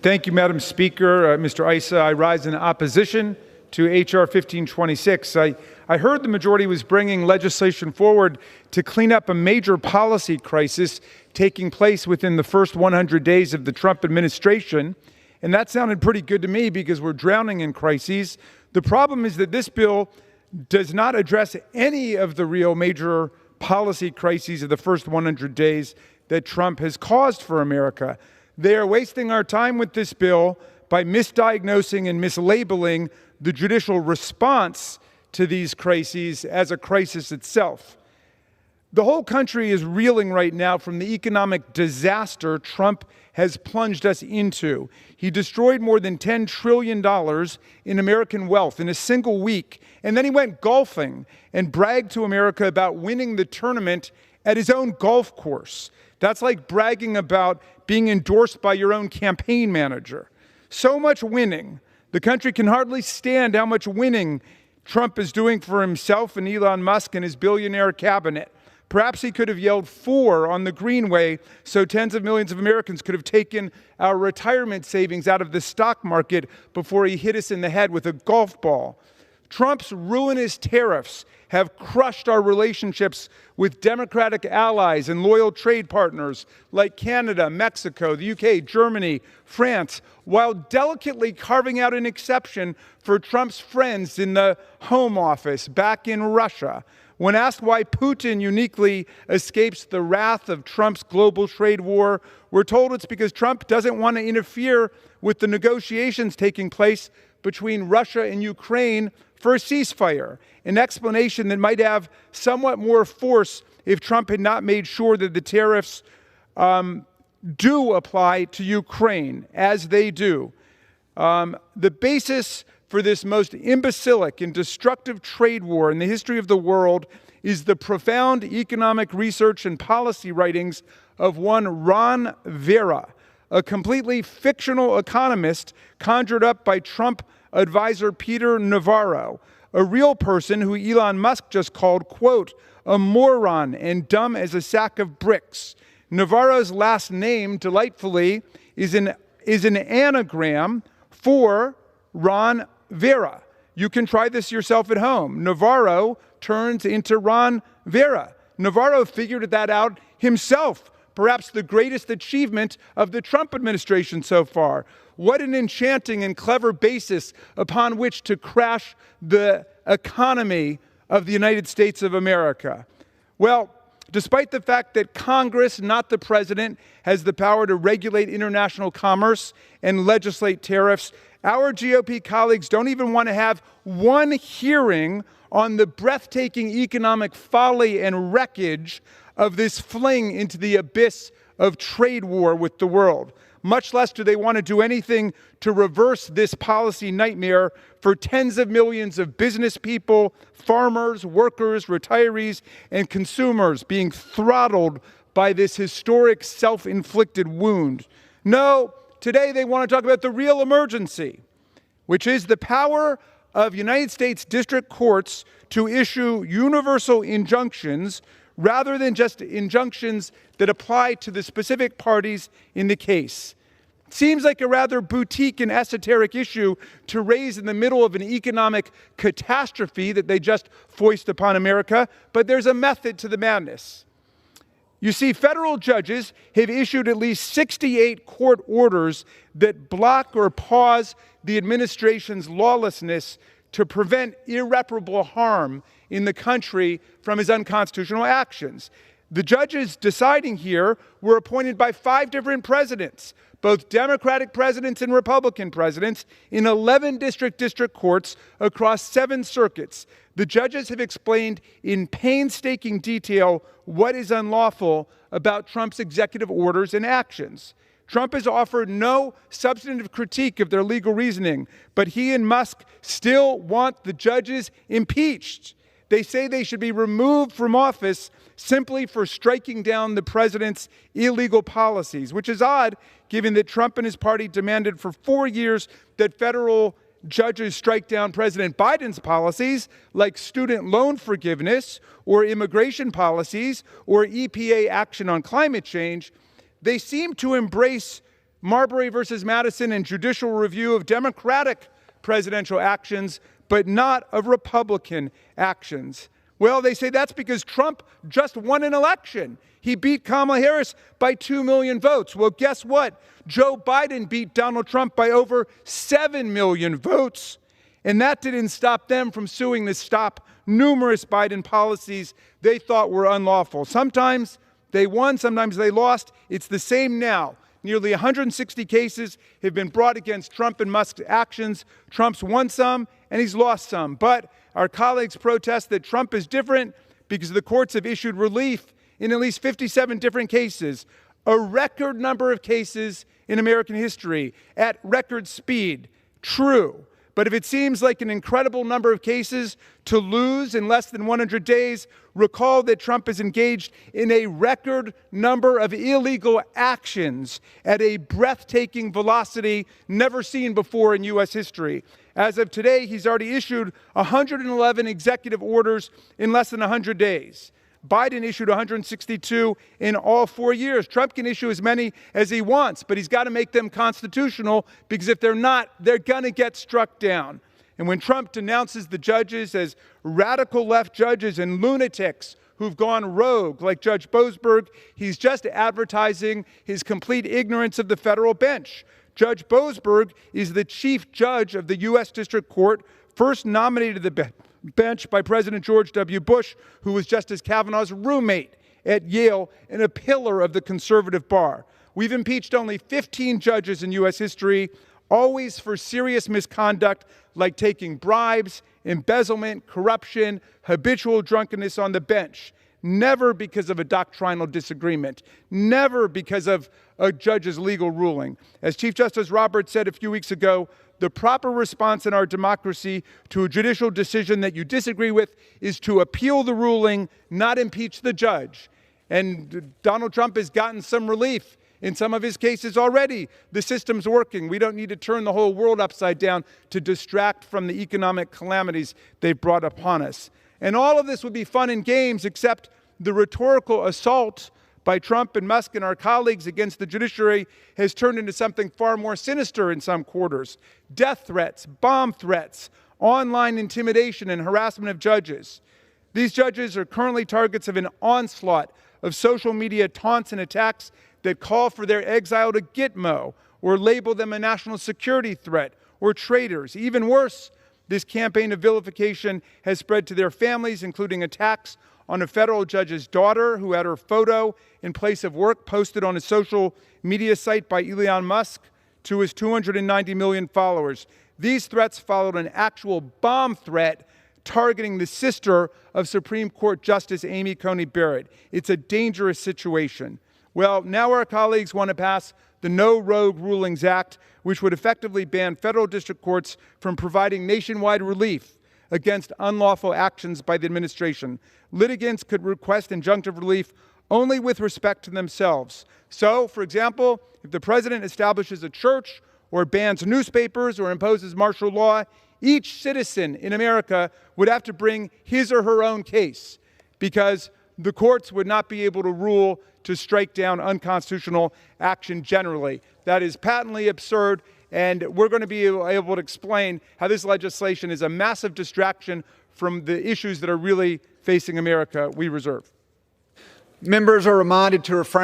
Thank you, Madam Speaker. Mr. Issa, I rise in opposition to H.R. 1526. I heard the majority was bringing legislation forward to clean up a major policy crisis taking place within the first 100 days of the Trump administration. And that sounded pretty good to me because we're drowning in crises. The problem is that this bill does not address any of the real major policy crises of the first 100 days that Trump has caused for America. They are wasting our time with this bill by misdiagnosing and mislabeling the judicial response to these crises as a crisis itself. The whole country is reeling right now from the economic disaster Trump has plunged us into. He destroyed more than $10 trillion in American wealth in a single week, and then he went golfing and bragged to America about winning the tournament at his own golf course. That's like bragging about being endorsed by your own campaign manager. So much winning. The country can hardly stand how much winning Trump is doing for himself and Elon Musk and his billionaire cabinet. Perhaps he could have yelled "4" on the Greenway so tens of millions of Americans could have taken our retirement savings out of the stock market before he hit us in the head with a golf ball. Trump's ruinous tariffs have crushed our relationships with democratic allies and loyal trade partners like Canada, Mexico, the UK, Germany, France, while delicately carving out an exception for Trump's friends in the Home Office back in Russia. When asked why Putin uniquely escapes the wrath of Trump's global trade war, we're told it's because Trump doesn't want to interfere with the negotiations taking place between Russia and Ukraine for a ceasefire, an explanation that might have somewhat more force if Trump had not made sure that the tariffs do apply to Ukraine, as they do. The basis for this most imbecilic and destructive trade war in the history of the world is the profound economic research and policy writings of one Ron Vera, a completely fictional economist conjured up by Trump advisor Peter Navarro, a real person who Elon Musk just called, quote, a moron and dumb as a sack of bricks. Navarro's last name, delightfully, is an anagram for Ron Vera. You can try this yourself at home. Navarro turns into Ron Vera. Navarro figured that out himself, perhaps the greatest achievement of the Trump administration so far. What an enchanting and clever basis upon which to crash the economy of the United States of America. Well, despite the fact that Congress, not the president, has the power to regulate international commerce and legislate tariffs, our GOP colleagues don't even want to have one hearing on the breathtaking economic folly and wreckage of this fling into the abyss of trade war with the world. Much less do they want to do anything to reverse this policy nightmare for tens of millions of business people, farmers, workers, retirees, and consumers being throttled by this historic self-inflicted wound. No, today they want to talk about the real emergency, which is the power of United States district courts to issue universal injunctions rather than just injunctions that apply to the specific parties in the case. It seems like a rather boutique and esoteric issue to raise in the middle of an economic catastrophe that they just foist upon America, but there's a method to the madness. You see, federal judges have issued at least 68 court orders that block or pause the administration's lawlessness to prevent irreparable harm in the country from his unconstitutional actions. The judges deciding here were appointed by 5 different presidents, both Democratic presidents and Republican presidents, in 11 district courts across 7 circuits. The judges have explained in painstaking detail what is unlawful about Trump's executive orders and actions. Trump has offered no substantive critique of their legal reasoning, but he and Musk still want the judges impeached. They say they should be removed from office simply for striking down the president's illegal policies, which is odd given that Trump and his party demanded for 4 years that federal judges strike down President Biden's policies like student loan forgiveness or immigration policies or EPA action on climate change. They seem to embrace Marbury versus Madison and judicial review of Democratic presidential actions, but not of Republican actions. Well, they say that's because Trump just won an election. He beat Kamala Harris by 2 million votes. Well, guess what? Joe Biden beat Donald Trump by over 7 million votes. And that didn't stop them from suing to stop numerous Biden policies they thought were unlawful. Sometimes they won, sometimes they lost. It's the same now. Nearly 160 cases have been brought against Trump and Musk's actions. Trump's won some and he's lost some. But our colleagues protest that Trump is different because the courts have issued relief in at least 57 different cases, a record number of cases in American history at record speed. True. But if it seems like an incredible number of cases to lose in less than 100 days, recall that Trump is engaged in a record number of illegal actions at a breathtaking velocity never seen before in U.S. history. As of today, he's already issued 111 executive orders in less than 100 days. Biden issued 162 in all 4 years. Trump can issue as many as he wants, but he's got to make them constitutional because if they're not, they're going to get struck down. And when Trump denounces the judges as radical left judges and lunatics who've gone rogue, like Judge Boasberg, he's just advertising his complete ignorance of the federal bench. Judge Boasberg is the chief judge of the U.S. District Court, first nominated to the bench by President George W. Bush, who was Justice Kavanaugh's roommate at Yale and a pillar of the conservative bar. We've impeached only 15 judges in U.S. history, always for serious misconduct like taking bribes, embezzlement, corruption, habitual drunkenness on the bench. Never because of a doctrinal disagreement. Never because of a judge's legal ruling. As Chief Justice Roberts said a few weeks ago, the proper response in our democracy to a judicial decision that you disagree with is to appeal the ruling, not impeach the judge. And Donald Trump has gotten some relief in some of his cases already. The system's working. We don't need to turn the whole world upside down to distract from the economic calamities they've brought upon us. And all of this would be fun and games, except the rhetorical assault by Trump and Musk and our colleagues against the judiciary has turned into something far more sinister in some quarters. Death threats, bomb threats, online intimidation and harassment of judges. These judges are currently targets of an onslaught of social media taunts and attacks that call for their exile to Gitmo or label them a national security threat or traitors. Even worse, this campaign of vilification has spread to their families, including attacks on a federal judge's daughter who had her photo in place of work posted on a social media site by Elon Musk to his 290 million followers. These threats followed an actual bomb threat targeting the sister of Supreme Court Justice Amy Coney Barrett. It's a dangerous situation. Well, now our colleagues want to pass the No Rogue Rulings Act, which would effectively ban federal district courts from providing nationwide relief against unlawful actions by the administration. Litigants could request injunctive relief only with respect to themselves. So, for example, if the president establishes a church or bans newspapers or imposes martial law, each citizen in America would have to bring his or her own case because the courts would not be able to rule to strike down unconstitutional action generally. That is patently absurd, and we're going to be able to explain how this legislation is a massive distraction from the issues that are really facing America. We reserve. Members are reminded to refrain